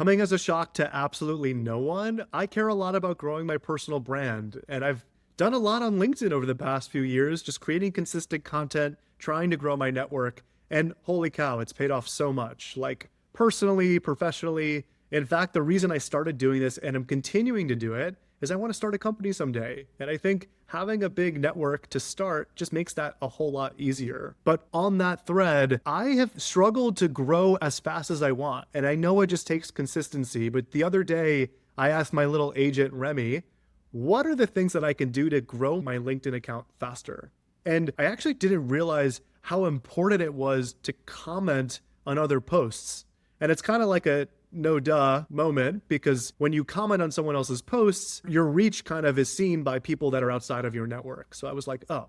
coming as a shock to absolutely no one, I care a lot about growing my personal brand. And I've done a lot on LinkedIn over the past few years, just creating consistent content, trying to grow my network. And holy cow, it's paid off so much, like personally, professionally. In fact, the reason I started doing this and I'm continuing to do it is I want to start a company someday. And I think having a big network to start just makes that a whole lot easier. But on that thread, I have struggled to grow as fast as I want. And I know it just takes consistency. But the other day, I asked my little agent, Remy, what are the things that I can do to grow my LinkedIn account faster? And I actually didn't realize how important it was to comment on other posts. And it's kind of like a no duh moment, because when you comment on someone else's posts, your reach kind of is seen by people that are outside of your network. So I was like, oh,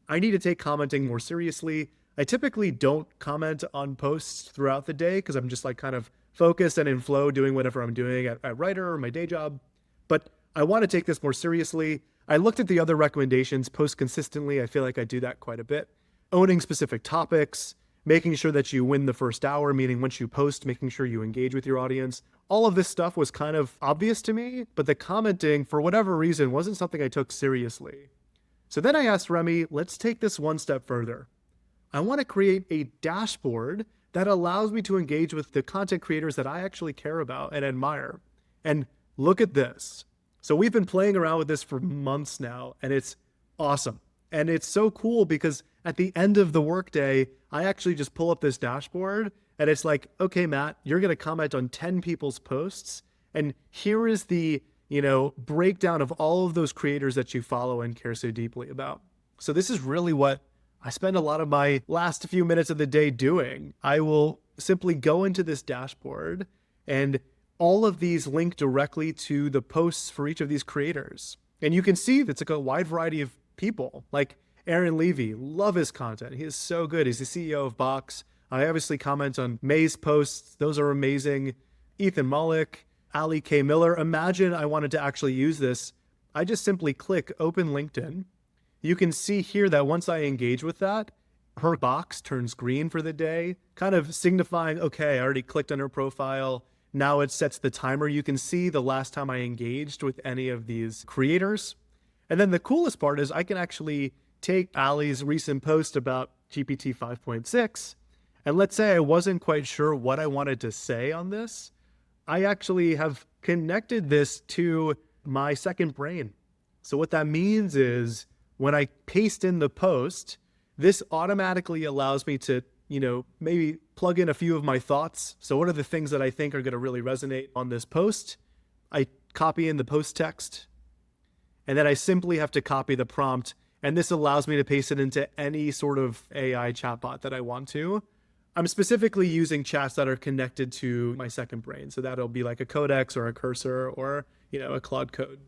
I need to take commenting more seriously. I typically don't comment on posts throughout the day because I'm just like kind of focused and in flow doing whatever I'm doing at Writer or my day job. But I want to take this more seriously. I looked at the other recommendations, post consistently. I feel like I do that quite a bit. Owning specific topics, making sure that you win the first hour, meaning once you post, making sure you engage with your audience. All of this stuff was kind of obvious to me, but the commenting, for whatever reason, wasn't something I took seriously. So then I asked Remy, let's take this one step further. I want to create a dashboard that allows me to engage with the content creators that I actually care about and admire. And look at this. So we've been playing around with this for months now, and it's awesome. And it's so cool because at the end of the workday, I actually just pull up this dashboard and it's like, okay, Matt, you're going to comment on 10 people's posts. And here is the, breakdown of all of those creators that you follow and care so deeply about. So this is really what I spend a lot of my last few minutes of the day doing. I will simply go into this dashboard and all of these link directly to the posts for each of these creators. And you can see it's like a wide variety of people, like Aaron Levy. Love his content. He is so good. He's the CEO of Box. I obviously comment on May's posts. Those are amazing. Ethan Mollick, Ali K. Miller. Imagine I wanted to actually use this. I just simply click open LinkedIn. You can see here that once I engage with that, her box turns green for the day, kind of signifying, okay, I already clicked on her profile. Now it sets the timer. You can see the last time I engaged with any of these creators. And then the coolest part is I can actually take Ali's recent post about GPT 5.6. And let's say I wasn't quite sure what I wanted to say on this. I actually have connected this to my second brain. So what that means is when I paste in the post, this automatically allows me to, maybe plug in a few of my thoughts. So what are the things that I think are going to really resonate on this post? I copy in the post text, and then I simply have to copy the prompt. And this allows me to paste it into any sort of AI chatbot that I want to. I'm specifically using chats that are connected to my second brain. So that'll be like a Codex or a Cursor or, a Claude Code.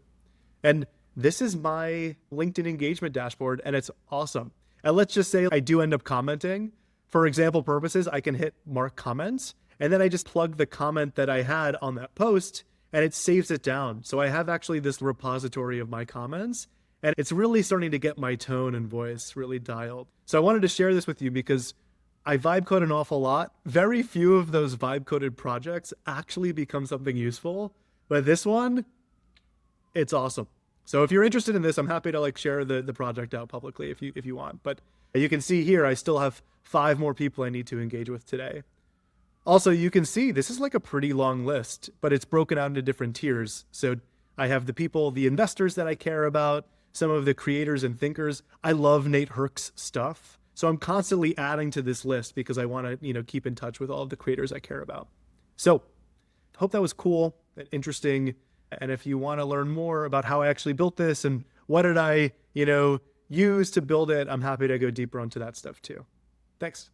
And this is my LinkedIn engagement dashboard, and it's awesome. And let's just say I do end up commenting. For example purposes, I can hit mark comments, and then I just plug the comment that I had on that post, and it saves it down. So I have actually this repository of my comments, and it's really starting to get my tone and voice really dialed. So I wanted to share this with you because I vibe code an awful lot. Very few of those vibe coded projects actually become something useful, but this one, it's awesome. So if you're interested in this, I'm happy to share the project out publicly if you want. But you can see here, I still have 5 more people I need to engage with today. Also, you can see this is like a pretty long list, but it's broken out into different tiers. So I have the people, the investors that I care about, some of the creators and thinkers. I love Nate Herc's stuff. So I'm constantly adding to this list because I want to, keep in touch with all of the creators I care about. So hope that was cool and interesting. And if you want to learn more about how I actually built this and what did I, use to build it, I'm happy to go deeper onto that stuff too. Thanks.